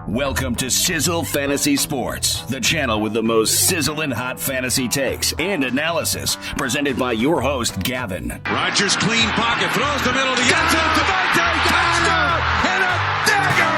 Welcome to Sizzle Fantasy Sports, the channel with the most sizzling hot fantasy takes and analysis, presented by your host, Gavin. Rodgers clean pocket, throws the middle to Yancey, Devontae, touchdown, and a dagger!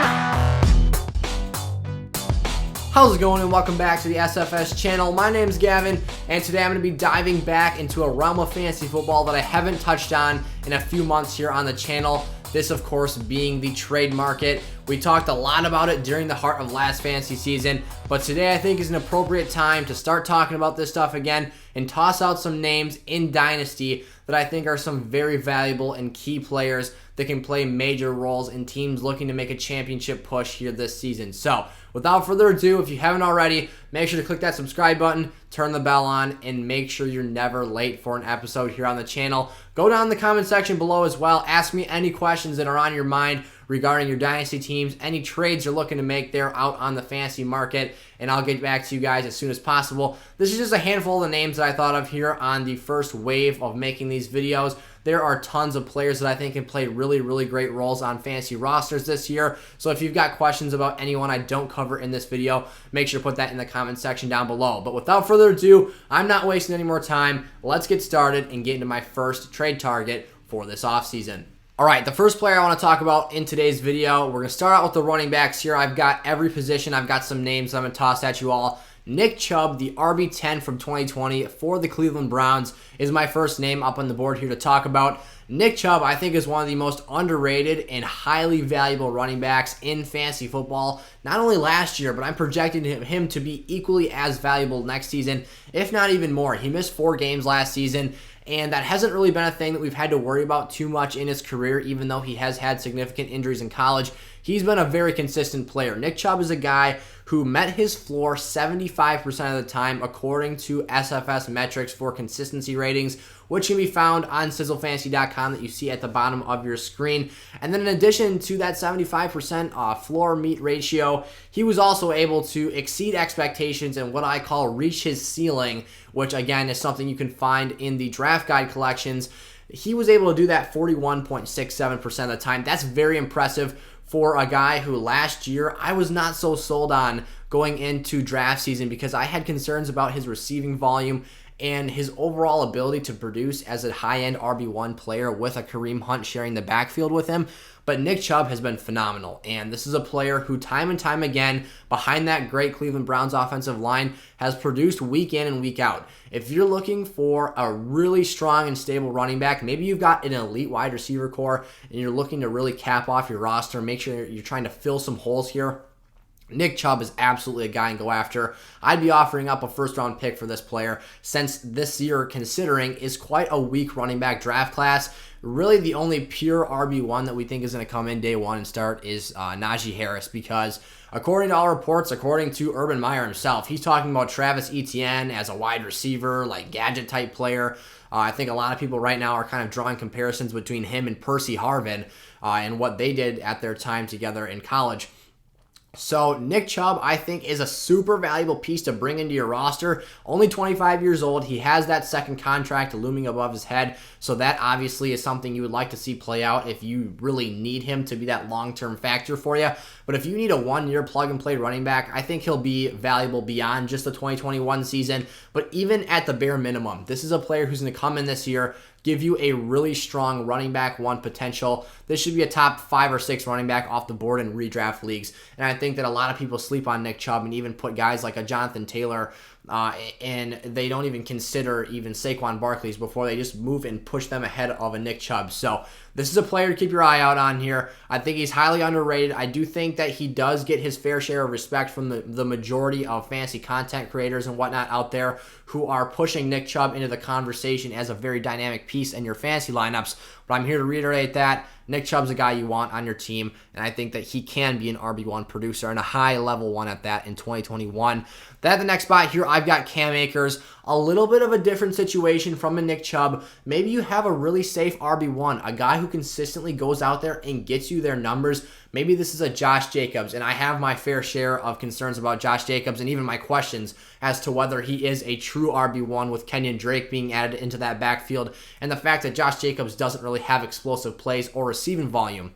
How's it going, and welcome back to the SFS channel. My name's Gavin, and today I'm going to be diving back into a realm of fantasy football that I haven't touched on in a few months here on the channel. This, of course, being the trade market. We talked a lot about it during the heart of last fantasy season, but today I think is an appropriate time to start talking about this stuff again and toss out some names in Dynasty that I think are some very valuable and key players that can play major roles in teams looking to make a championship push here this season. So, without further ado, if you haven't already, make sure to click that subscribe button, turn the bell on, and make sure you're never late for an episode here on the channel. Go down in the comment section below as well. Ask me any questions that are on your mind regarding your Dynasty teams, any trades you're looking to make there out on the fantasy market, and I'll get back to you guys as soon as possible. This is just a handful of the names that I thought of here on the first wave of making these videos. There are tons of players that I think can play really great roles on fantasy rosters this year. So if you've got questions about anyone I don't cover in this video, make sure to put that in the comment section down below. But without further ado, I'm not wasting any more time. Let's get started and get into my first trade target for this offseason. All right, the first player I want to talk about in today's video, we're going to start out with the running backs here. I've got every position. I've got some names I'm going to toss at you all. Nick Chubb, the RB10 from 2020 for the Cleveland Browns, is my first name up on the board here to talk about. Nick Chubb, I think, is one of the most underrated and highly valuable running backs in fantasy football. Not only last year, but I'm projecting him to be equally as valuable next season, if not even more. He missed 4 games last season, and that hasn't really been a thing that we've had to worry about too much in his career, even though he has had significant injuries in college. He's been a very consistent player. Nick Chubb is a guy who met his floor 75% of the time according to SFS metrics for consistency ratings, which can be found on sizzlefantasy.com that you see at the bottom of your screen. And then in addition to that 75% floor meet ratio, he was also able to exceed expectations and what I call reach his ceiling, which again is something you can find in the draft guide collections. He was able to do that 41.67% of the time. That's very impressive for a guy who last year I was not so sold on going into draft season because I had concerns about his receiving volume and his overall ability to produce as a high-end RB1 player with a Kareem Hunt sharing the backfield with him. But Nick Chubb has been phenomenal, and this is a player who time and time again, behind that great Cleveland Browns offensive line, has produced week in and week out. If you're looking for a really strong and stable running back, maybe you've got an elite wide receiver core and you're looking to really cap off your roster, make sure you're trying to fill some holes here, Nick Chubb is absolutely a guy to go after. I'd be offering up a first-round pick for this player since this year, considering, is quite a weak running back draft class. Really, the only pure RB1 that we think is going to come in day one and start is Najee Harris because according to all reports, according to Urban Meyer himself, he's talking about Travis Etienne as a wide receiver, like gadget-type player. I think a lot of people right now are kind of drawing comparisons between him and Percy Harvin and what they did at their time together in college. So Nick Chubb, I think, is a super valuable piece to bring into your roster. Only 25 years old. He has that second contract looming above his head. So that obviously is something you would like to see play out if you really need him to be that long-term factor for you. But if you need a one-year plug-and-play running back, I think he'll be valuable beyond just the 2021 season. But even at the bare minimum, this is a player who's going to come in this year, give you a really strong running back one potential. This should be a top 5 or 6 running back off the board in redraft leagues. And I think that a lot of people sleep on Nick Chubb and even put guys like a Jonathan Taylor and they don't even consider even Saquon Barkley's before they just move and push them ahead of a Nick Chubb. So this is a player to keep your eye out on here. I think he's highly underrated. I do think that he does get his fair share of respect from the majority of fantasy content creators and whatnot out there who are pushing Nick Chubb into the conversation as a very dynamic piece in your fantasy lineups. But I'm here to reiterate that Nick Chubb's a guy you want on your team, and I think that he can be an RB1 producer and a high-level one at that in 2021. Then at the next spot here, I've got Cam Akers. A little bit of a different situation from a Nick Chubb. Maybe you have a really safe RB1, a guy who consistently goes out there and gets you their numbers. Maybe this is a Josh Jacobs, and I have my fair share of concerns about Josh Jacobs and even my questions as to whether he is a true RB1 with Kenyon Drake being added into that backfield and the fact that Josh Jacobs doesn't really have explosive plays or receiving volume.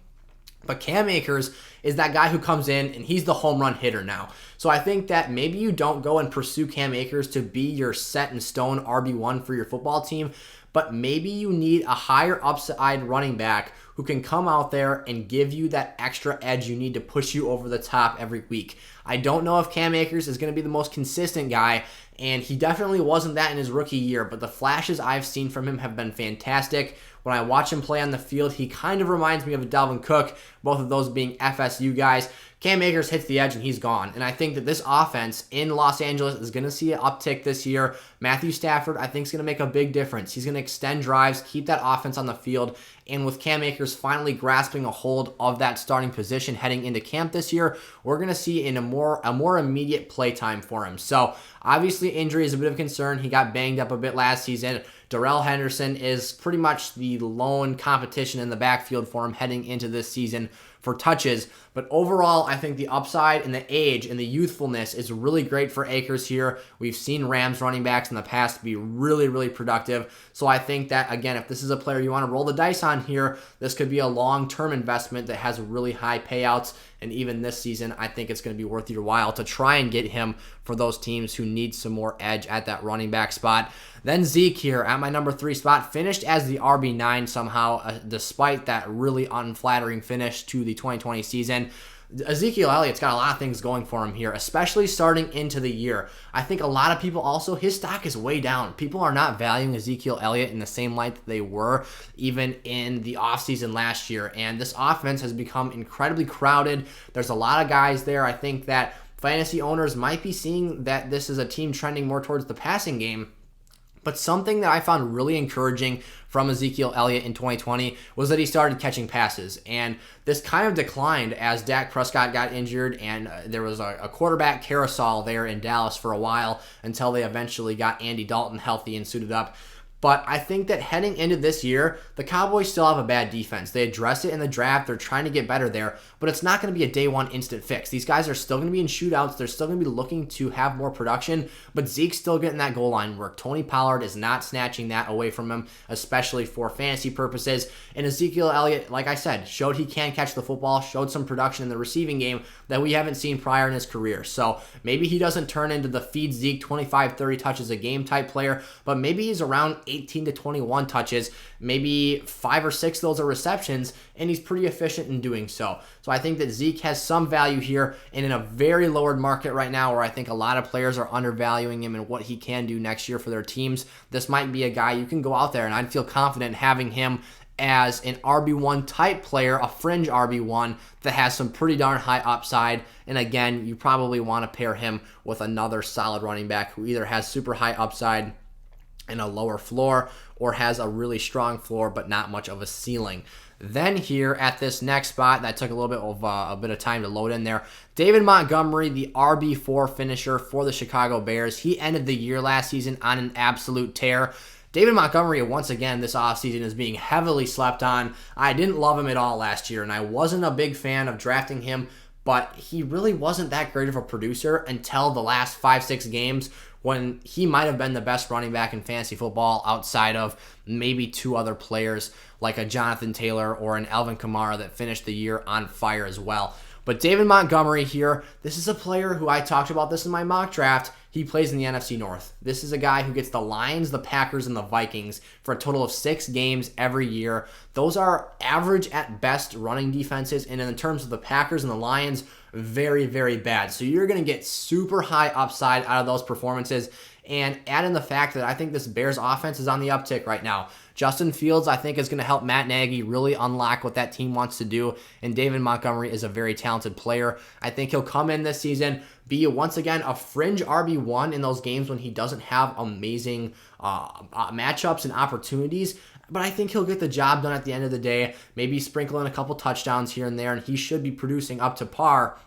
But Cam Akers is that guy who comes in and he's the home run hitter now. So I think that maybe you don't go and pursue Cam Akers to be your set in stone RB1 for your football team, but maybe you need a higher upside running back who can come out there and give you that extra edge you need to push you over the top every week. I don't know if Cam Akers is going to be the most consistent guy, and he definitely wasn't that in his rookie year, but the flashes I've seen from him have been fantastic. When I watch him play on the field, he kind of reminds me of a Dalvin Cook, both of those being FSU guys. Cam Akers hits the edge and he's gone. And I think that this offense in Los Angeles is going to see an uptick this year. Matthew Stafford, I think, is going to make a big difference. He's going to extend drives, keep that offense on the field. And with Cam Akers finally grasping a hold of that starting position heading into camp this year, we're going to see a more immediate play time for him. So obviously injury is a bit of a concern. He got banged up a bit last season. Darrell Henderson is pretty much the lone competition in the backfield for him heading into this season for touches. But overall, I think the upside and the age and the youthfulness is really great for Akers here. We've seen Rams running backs in the past be really, really productive. So I think that, again, if this is a player you want to roll the dice on here, this could be a long-term investment that has really high payouts. And even this season, I think it's going to be worth your while to try and get him for those teams who need some more edge at that running back spot. Then Zeke here at my number 3 spot, finished as the RB9 somehow, despite that really unflattering finish to the 2020 season. Ezekiel Elliott's got a lot of things going for him here, especially starting into the year. I think a lot of people also, his stock is way down. People are not valuing Ezekiel Elliott in the same light that they were even in the offseason last year. And this offense has become incredibly crowded. There's a lot of guys there. I think that fantasy owners might be seeing that this is a team trending more towards the passing game. But something that I found really encouraging from Ezekiel Elliott in 2020 was that he started catching passes. And this kind of declined as Dak Prescott got injured, and there was a quarterback carousel there in Dallas for a while until they eventually got Andy Dalton healthy and suited up. But I think that heading into this year, the Cowboys still have a bad defense. They addressed it in the draft. They're trying to get better there, but it's not going to be a day one instant fix. These guys are still going to be in shootouts. They're still going to be looking to have more production, but Zeke's still getting that goal line work. Tony Pollard is not snatching that away from him, especially for fantasy purposes. And Ezekiel Elliott, like I said, showed he can catch the football, showed some production in the receiving game that we haven't seen prior in his career. So maybe he doesn't turn into the feed Zeke 25, 30 touches a game type player, but maybe he's around 18 to 21 touches, maybe 5 or 6 of those are receptions, and he's pretty efficient in doing so. So I think that Zeke has some value here, and in a very lowered market right now where I think a lot of players are undervaluing him and what he can do next year for their teams, this might be a guy you can go out there, and I'd feel confident having him as an RB1 type player, a fringe RB1 that has some pretty darn high upside. And again, you probably want to pair him with another solid running back who either has super high upside and a lower floor, or has a really strong floor but not much of a ceiling. Then here at this next spot, that took a bit of time to load in there, David Montgomery, the RB4 finisher for the Chicago Bears. He ended the year last season on an absolute tear. David Montgomery, once again, this offseason is being heavily slept on. I didn't love him at all last year, and I wasn't a big fan of drafting him, but he really wasn't that great of a producer until the last 5-6 games, when he might have been the best running back in fantasy football outside of maybe 2 other players like a Jonathan Taylor or an Alvin Kamara that finished the year on fire as well. But David Montgomery here, this is a player who I talked about this in my mock draft. He plays in the NFC North. This is a guy who gets the Lions, the Packers, and the Vikings for a total of 6 games every year. Those are average at best running defenses, and in terms of the Packers and the Lions, very, very bad. So you're going to get super high upside out of those performances. And add in the fact that I think this Bears offense is on the uptick right now. Justin Fields, I think, is going to help Matt Nagy really unlock what that team wants to do. And David Montgomery is a very talented player. I think he'll come in this season, be once again a fringe RB1 in those games when he doesn't have amazing matchups and opportunities. But I think he'll get the job done at the end of the day. Maybe sprinkle in a couple touchdowns here and there, and he should be producing up to par.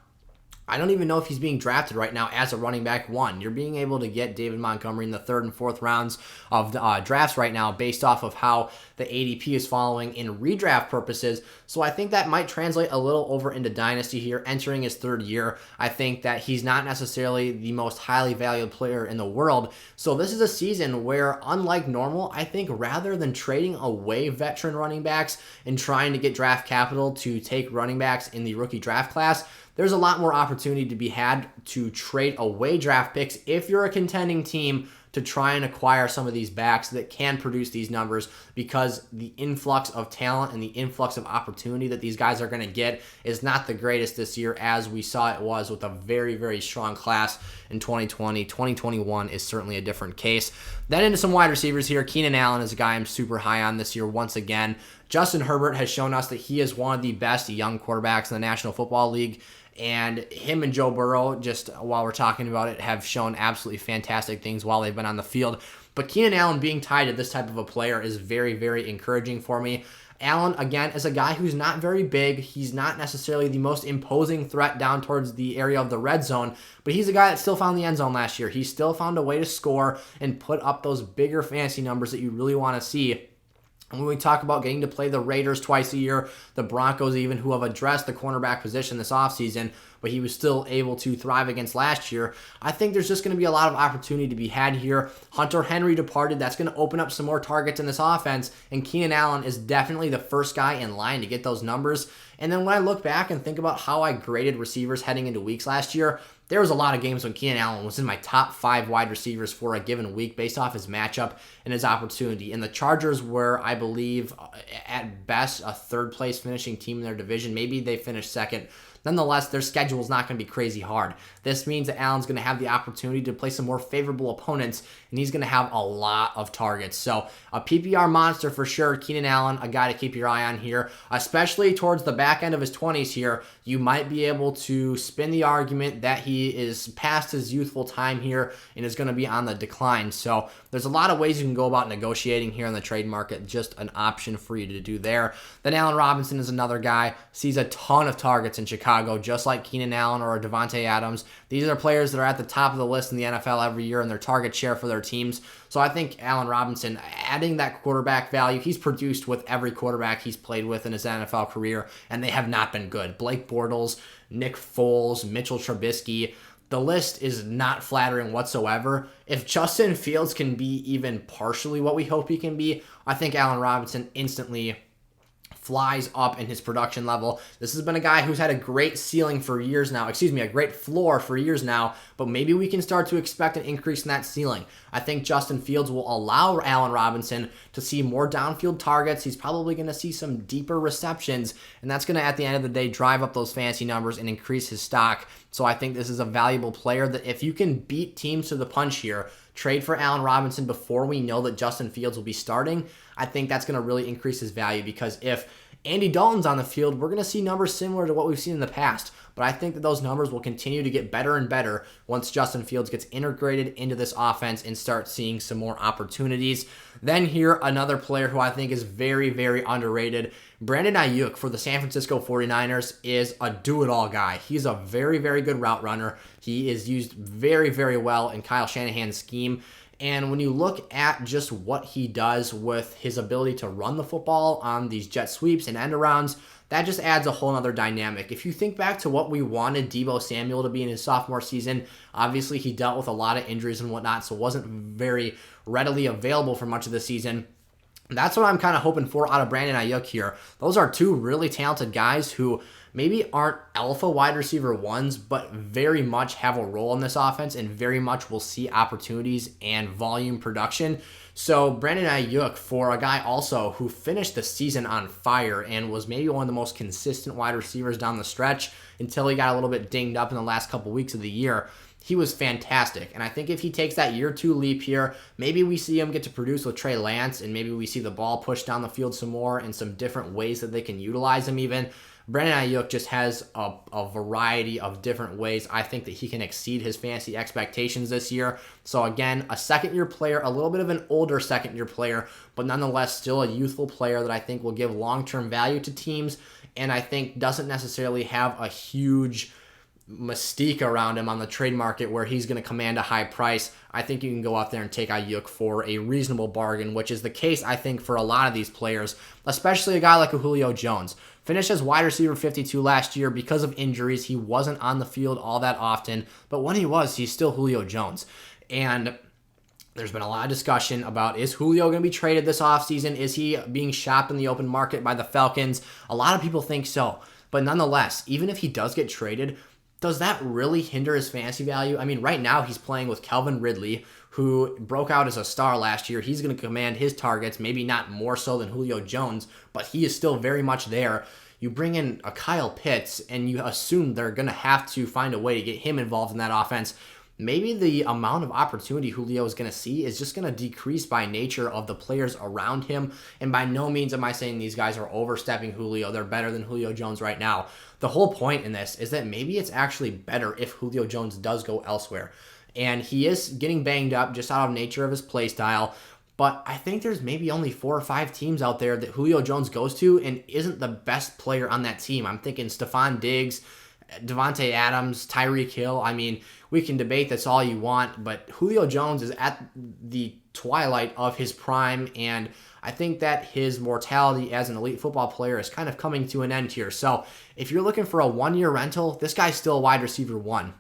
I don't even know if he's being drafted right now as a running back 1. You're being able to get David Montgomery in the 3rd and 4th rounds of drafts right now based off of how the ADP is following in redraft purposes. So I think that might translate a little over into Dynasty here, entering his 3rd year. I think that he's not necessarily the most highly valued player in the world. So this is a season where, unlike normal, I think rather than trading away veteran running backs and trying to get draft capital to take running backs in the rookie draft class, there's a lot more opportunity to be had to trade away draft picks if you're a contending team to try and acquire some of these backs that can produce these numbers, because the influx of talent and the influx of opportunity that these guys are going to get is not the greatest this year, as we saw it was with a very, very strong class in 2020. 2021 is certainly a different case. Then into some wide receivers here. Keenan Allen is a guy I'm super high on this year once again. Justin Herbert has shown us that he is one of the best young quarterbacks in the National Football League. And him and Joe Burrow, just while we're talking about it, have shown absolutely fantastic things while they've been on the field. But Keenan Allen being tied to this type of a player is very, very encouraging for me. Allen, again, is a guy who's not very big. He's not necessarily the most imposing threat down towards the area of the red zone, but he's a guy that still found the end zone last year. He still found a way to score and put up those bigger fantasy numbers that you really want to see. And when we talk about getting to play the Raiders twice a year, the Broncos even, who have addressed the cornerback position this offseason, but he was still able to thrive against last year, I think there's just going to be a lot of opportunity to be had here. Hunter Henry departed. That's going to open up some more targets in this offense, and Keenan Allen is definitely the first guy in line to get those numbers. And then when I look back and think about how I graded receivers heading into weeks last year, there was a lot of games when Keenan Allen was in my top 5 wide receivers for a given week based off his matchup and his opportunity. And the Chargers were, I believe, at best, a 3rd place finishing team in their division. Maybe they finished 2nd. Nonetheless, their schedule is not going to be crazy hard. This means that Allen's going to have the opportunity to play some more favorable opponents, and he's going to have a lot of targets. So a PPR monster for sure. Keenan Allen, a guy to keep your eye on here, especially towards the back end of his 20s here. You might be able to spin the argument that he is past his youthful time here and is going to be on the decline. So there's a lot of ways you can go about negotiating here in the trade market. Just an option for you to do there. Then Allen Robinson is another guy. Sees a ton of targets in Chicago, just like Keenan Allen or Devontae Adams. These are players that are at the top of the list in the NFL every year in their target share for their teams. So I think Allen Robinson, adding that quarterback value, he's produced with every quarterback he's played with in his NFL career, and they have not been good. Blake Bortles, Nick Foles, Mitchell Trubisky. The list is not flattering whatsoever. If Justin Fields can be even partially what we hope he can be, I think Allen Robinson instantly flies up in his production level. This has been a guy who's had a great ceiling for years now, a great floor for years now, but maybe we can start to expect an increase in that ceiling. I think Justin Fields will allow Allen Robinson to see more downfield targets. He's probably going to see some deeper receptions, and that's going to, at the end of the day, drive up those fantasy numbers and increase his stock. So I think this is a valuable player that if you can beat teams to the punch here, trade for Allen Robinson before we know that Justin Fields will be starting, I think that's going to really increase his value, because if Andy Dalton's on the field, we're going to see numbers similar to what we've seen in the past. But I think that those numbers will continue to get better and better once Justin Fields gets integrated into this offense and starts seeing some more opportunities. Then here, another player who I think is very, very underrated. Brandon Aiyuk for the San Francisco 49ers is a do-it-all guy. He's a very, very good route runner. He is used very, very well in Kyle Shanahan's scheme. And when you look at just what he does with his ability to run the football on these jet sweeps and end arounds, that just adds a whole other dynamic. If you think back to what we wanted Deebo Samuel to be in his sophomore season, obviously he dealt with a lot of injuries and whatnot, so wasn't very readily available for much of the season. That's what I'm kind of hoping for out of Brandon Aiyuk here. Those are 2 really talented guys who maybe aren't alpha wide receiver 1s, but very much have a role in this offense and very much will see opportunities and volume production. So Brandon Aiyuk, for a guy also who finished the season on fire and was maybe one of the most consistent wide receivers down the stretch until he got a little bit dinged up in the last couple weeks of the year, he was fantastic. And I think if he takes that year 2 leap here, maybe we see him get to produce with Trey Lance, and maybe we see the ball pushed down the field some more in some different ways that they can utilize him even. Brandon Aiyuk just has a variety of different ways I think that he can exceed his fantasy expectations this year. So again, a second-year player, a little bit of an older second-year player, but nonetheless still a youthful player that I think will give long-term value to teams, and I think doesn't necessarily have a huge mystique around him on the trade market where he's going to command a high price, I think you can go out there and take Aiyuk for a reasonable bargain, which is the case, I think, for a lot of these players, especially a guy like a Julio Jones. Finished as wide receiver 52 last year because of injuries. He wasn't on the field all that often, but when he was, he's still Julio Jones. And there's been a lot of discussion about, is Julio going to be traded this offseason? Is he being shopped in the open market by the Falcons? A lot of people think so. But nonetheless, even if he does get traded, does that really hinder his fantasy value? I mean, right now he's playing with Calvin Ridley, who broke out as a star last year. He's going to command his targets, maybe not more so than Julio Jones, but he is still very much there. You bring in a Kyle Pitts, and you assume they're going to have to find a way to get him involved in that offense. Maybe the amount of opportunity Julio is going to see is just going to decrease by nature of the players around him. And by no means am I saying these guys are overstepping Julio. They're better than Julio Jones right now. The whole point in this is that maybe it's actually better if Julio Jones does go elsewhere. And he is getting banged up just out of nature of his play style. But I think there's maybe only 4 or 5 teams out there that Julio Jones goes to and isn't the best player on that team. I'm thinking Stephon Diggs, Devontae Adams, Tyreek Hill. I mean, we can debate this all you want, but Julio Jones is at the twilight of his prime, and I think that his mortality as an elite football player is kind of coming to an end here. So if you're looking for a 1-year rental, this guy's still a wide receiver 1.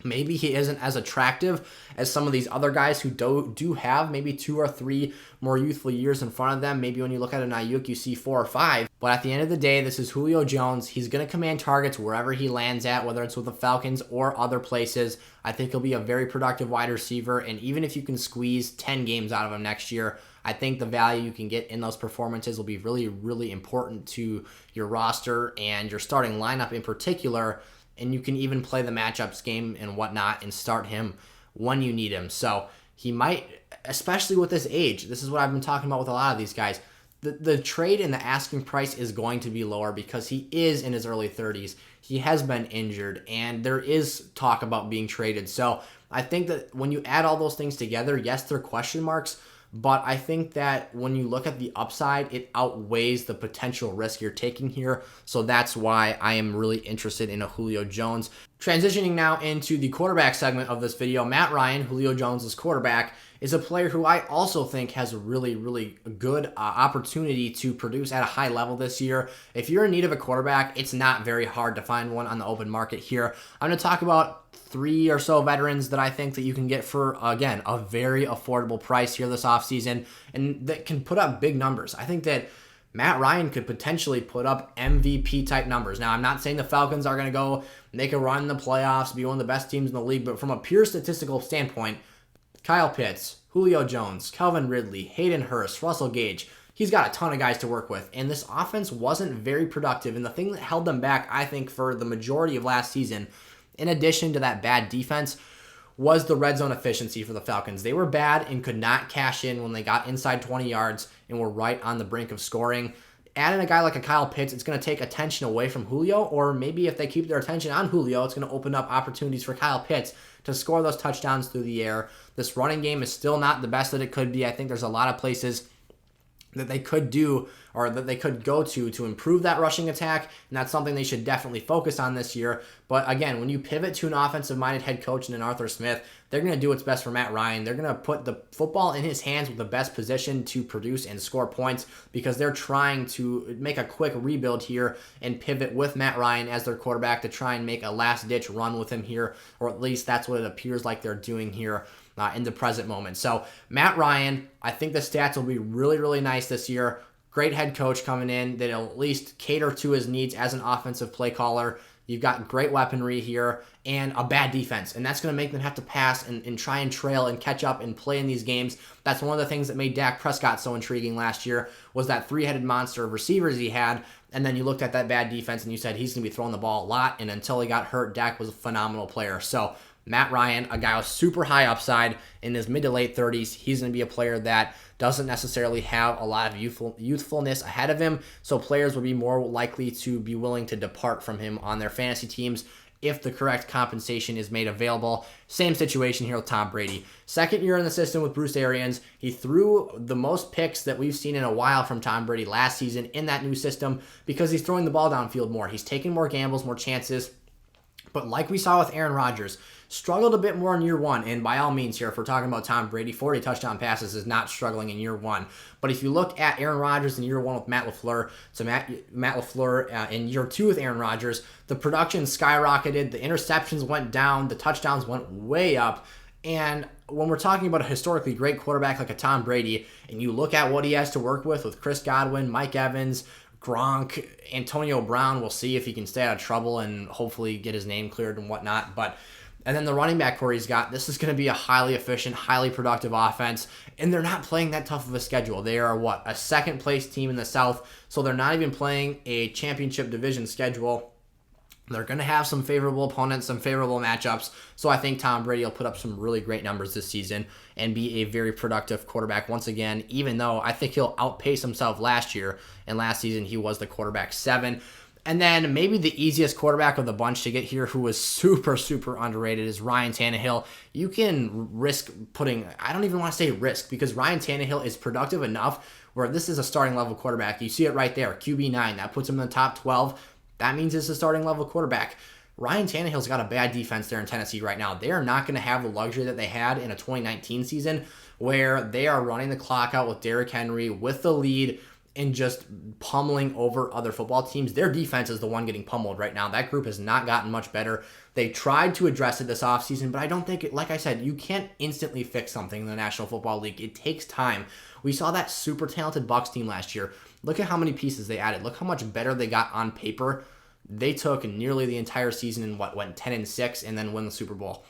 Maybe he isn't as attractive as some of these other guys who do have maybe 2 or 3 more youthful years in front of them. Maybe when you look at an Aiyuk, you see 4 or 5. But at the end of the day, this is Julio Jones. He's going to command targets wherever he lands at, whether it's with the Falcons or other places. I think he'll be a very productive wide receiver. And even if you can squeeze 10 games out of him next year, I think the value you can get in those performances will be really, really important to your roster and your starting lineup in particular. And you can even play the matchups game and whatnot and start him when you need him. So he might, especially with his age, this is what I've been talking about with a lot of these guys. The trade and the asking price is going to be lower because he is in his early 30s. He has been injured, and there is talk about being traded. So I think that when you add all those things together, yes, they're question marks, but I think that when you look at the upside, it outweighs the potential risk you're taking here. So that's why I am really interested in a Julio Jones. Transitioning now into the quarterback segment of this video, Matt Ryan, Julio Jones' quarterback, is a player who I also think has a really, really good opportunity to produce at a high level this year. If you're in need of a quarterback, it's not very hard to find one on the open market here. I'm going to talk about 3 or so veterans that I think that you can get for, again, a very affordable price here this offseason and that can put up big numbers. I think that Matt Ryan could potentially put up MVP type numbers. Now, I'm not saying the Falcons are going to go make a run in the playoffs, be one of the best teams in the league, but from a pure statistical standpoint, Kyle Pitts, Julio Jones, Calvin Ridley, Hayden Hurst, Russell Gage, he's got a ton of guys to work with, and this offense wasn't very productive, and the thing that held them back, I think, for the majority of last season, in addition to that bad defense, was the red zone efficiency for the Falcons. They were bad and could not cash in when they got inside 20 yards and were right on the brink of scoring. Adding a guy like a Kyle Pitts, it's going to take attention away from Julio, or maybe if they keep their attention on Julio, it's going to open up opportunities for Kyle Pitts to score those touchdowns through the air. This running game is still not the best that it could be. I think there's a lot of places that they could do or that they could go to improve that rushing attack, and that's something they should definitely focus on this year. But again, when you pivot to an offensive-minded head coach and an Arthur Smith, they're going to do what's best for Matt Ryan. They're going to put the football in his hands with the best position to produce and score points because they're trying to make a quick rebuild here and pivot with Matt Ryan as their quarterback to try and make a last-ditch run with him here, or at least that's what it appears like they're doing here in the present moment. So Matt Ryan, I think the stats will be really, really nice this year. Great head coach coming in that'll at least cater to his needs as an offensive play caller. You've got great weaponry here and a bad defense, and that's going to make them have to pass and try and trail and catch up and play in these games. That's one of the things that made Dak Prescott so intriguing last year was that three-headed monster of receivers he had, and then you looked at that bad defense and you said he's going to be throwing the ball a lot, and until he got hurt, Dak was a phenomenal player. So Matt Ryan, a guy with super high upside in his mid to late 30s, he's going to be a player that doesn't necessarily have a lot of youthfulness ahead of him, so players will be more likely to be willing to depart from him on their fantasy teams if the correct compensation is made available. Same situation here with Tom Brady. Second year in the system with Bruce Arians. He threw the most picks that we've seen in a while from Tom Brady last season in that new system because he's throwing the ball downfield more. He's taking more gambles, more chances, But like we saw with Aaron Rodgers, struggled a bit more in year one. And by all means here, if we're talking about Tom Brady, 40 touchdown passes is not struggling in year one. But if you look at Aaron Rodgers in year one with Matt LaFleur, so Matt LaFleur in year two with Aaron Rodgers, the production skyrocketed, the interceptions went down, the touchdowns went way up. And when we're talking about a historically great quarterback like a Tom Brady, and you look at what he has to work with Chris Godwin, Mike Evans, Gronk, Antonio Brown, we'll see if he can stay out of trouble and hopefully get his name cleared and whatnot. And then the running back core he's got, this is going to be a highly efficient, highly productive offense. And they're not playing that tough of a schedule. They are, a second place team in the South. So they're not even playing a championship division schedule. They're going to have some favorable opponents, some favorable matchups. So I think Tom Brady will put up some really great numbers this season and be a very productive quarterback once again, even though I think he'll outpace himself last year. And last season, he was the quarterback 7. And then maybe the easiest quarterback of the bunch to get here, who was super, super underrated, is Ryan Tannehill. You can risk putting, I don't even want to say risk, because Ryan Tannehill is productive enough where this is a starting level quarterback. You see it right there, QB9. That puts him in the top 12. That means it's a starting level quarterback. Ryan Tannehill's got a bad defense there in Tennessee right now. They are not going to have the luxury that they had in a 2019 season where they are running the clock out with Derrick Henry with the lead and just pummeling over other football teams. Their defense is the one getting pummeled right now. That group has not gotten much better. They tried to address it this offseason, but I don't think, like I said, you can't instantly fix something in the National Football League. It takes time. We saw that super talented Bucs team last year. Look at how many pieces they added. Look how much better they got on paper. They took nearly the entire season and went 10-6 and then win the Super Bowl.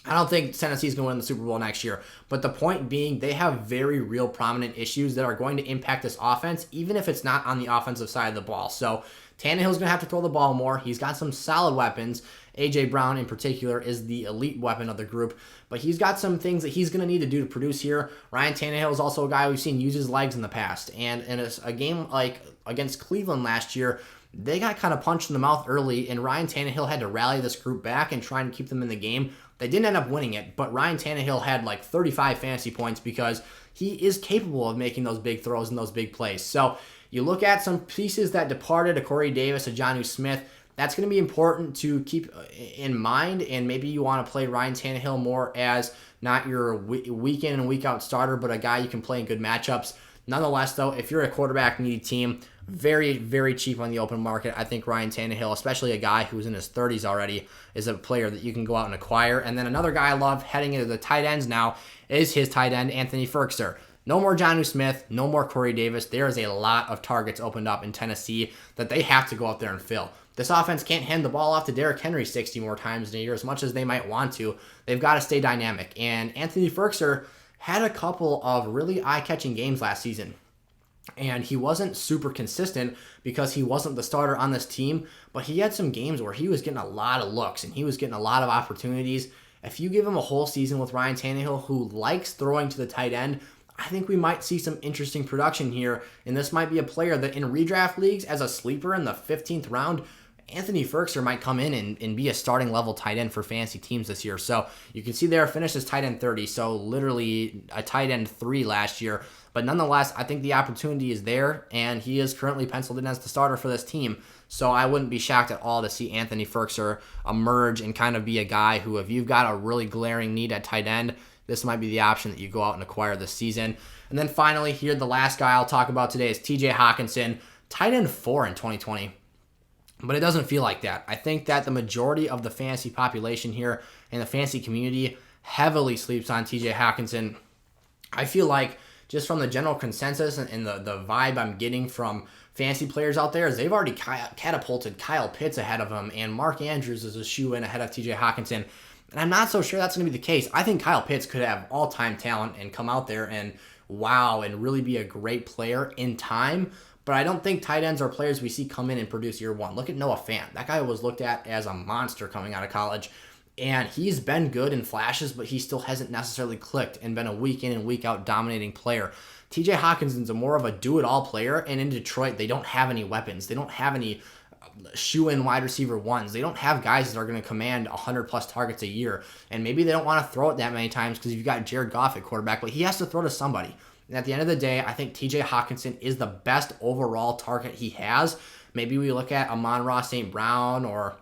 I don't think Tennessee's going to win the Super Bowl next year. But the point being, they have very real prominent issues that are going to impact this offense, even if it's not on the offensive side of the ball. So Tannehill's going to have to throw the ball more. He's got some solid weapons. A.J. Brown in particular is the elite weapon of the group. But he's got some things that he's going to need to do to produce here. Ryan Tannehill is also a guy we've seen use his legs in the past. And in a game like against Cleveland last year, they got kind of punched in the mouth early, and Ryan Tannehill had to rally this group back and try and keep them in the game. They didn't end up winning it, but Ryan Tannehill had like 35 fantasy points because he is capable of making those big throws and those big plays. So you look at some pieces that departed, a Corey Davis, a Jonnu Smith. That's going to be important to keep in mind, and maybe you want to play Ryan Tannehill more as not your week in and week out starter, but a guy you can play in good matchups. Nonetheless, though, if you're a quarterback needy team, very, very cheap on the open market. I think Ryan Tannehill, especially a guy who's in his 30s already, is a player that you can go out and acquire. And then another guy I love heading into the tight ends now is his tight end, Anthony Ferguson. No more Jonnu Smith, no more Corey Davis. There is a lot of targets opened up in Tennessee that they have to go out there and fill. This offense can't hand the ball off to Derrick Henry 60 more times in a year as much as they might want to. They've got to stay dynamic. And Anthony Ferguson had a couple of really eye-catching games last season. And he wasn't super consistent because he wasn't the starter on this team, but he had some games where he was getting a lot of looks and he was getting a lot of opportunities. If you give him a whole season with Ryan Tannehill, who likes throwing to the tight end, I think we might see some interesting production here. And this might be a player that in redraft leagues as a sleeper in the 15th round, Anthony Ferguson might come in and be a starting level tight end for fantasy teams this year. So you can see there, finished as tight end 30, so literally a tight end 3 last year. But nonetheless, I think the opportunity is there, and he is currently penciled in as the starter for this team. So I wouldn't be shocked at all to see Anthony Ferguson emerge and kind of be a guy who, if you've got a really glaring need at tight end, this might be the option that you go out and acquire this season. And then finally, here, the last guy I'll talk about today is TJ Hockenson, tight end 4 in 2020. But it doesn't feel like that. I think that the majority of the fantasy population here and the fantasy community heavily sleeps on TJ Hockenson. I feel like just from the general consensus and the vibe I'm getting from fantasy players out there is they've already catapulted Kyle Pitts ahead of him, and Mark Andrews is a shoe-in ahead of TJ Hockenson. And I'm not so sure that's going to be the case. I think Kyle Pitts could have all-time talent and come out there and wow and really be a great player in time. But I don't think tight ends are players we see come in and produce year one. Look at Noah Fant. That guy was looked at as a monster coming out of college. And he's been good in flashes, but he still hasn't necessarily clicked and been a week in and week out dominating player. TJ Hawkinson's a more of a do-it-all player, and in Detroit, they don't have any weapons. They don't have any shoe-in wide receiver ones. They don't have guys that are going to command 100-plus targets a year. And maybe they don't want to throw it that many times because you've got Jared Goff at quarterback, but he has to throw to somebody. And at the end of the day, I think TJ Hockenson is the best overall target he has. Maybe we look at Amon-Ra St. Brown or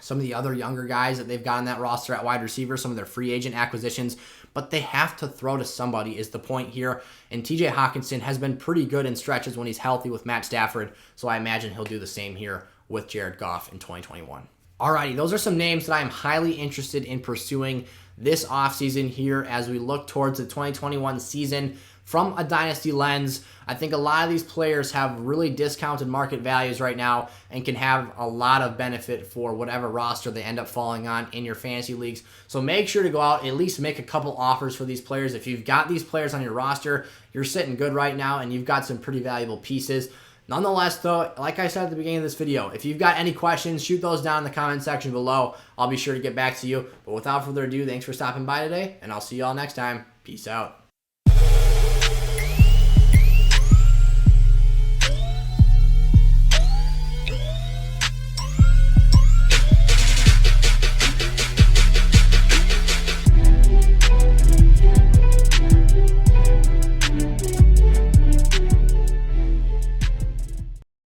some of the other younger guys that they've got on that roster at wide receiver, some of their free agent acquisitions, but they have to throw to somebody is the point here. And TJ Hockenson has been pretty good in stretches when he's healthy with Matt Stafford, so I imagine he'll do the same here with Jared Goff in 2021. Alrighty, those are some names that I am highly interested in pursuing this offseason here as we look towards the 2021 season from a dynasty lens. I think a lot of these players have really discounted market values right now and can have a lot of benefit for whatever roster they end up falling on in your fantasy leagues. So make sure to go out, at least make a couple offers for these players. If you've got these players on your roster, you're sitting good right now and you've got some pretty valuable pieces. Nonetheless, though, like I said at the beginning of this video, if you've got any questions, shoot those down in the comment section below. I'll be sure to get back to you. But without further ado, thanks for stopping by today, and I'll see you all next time. Peace out.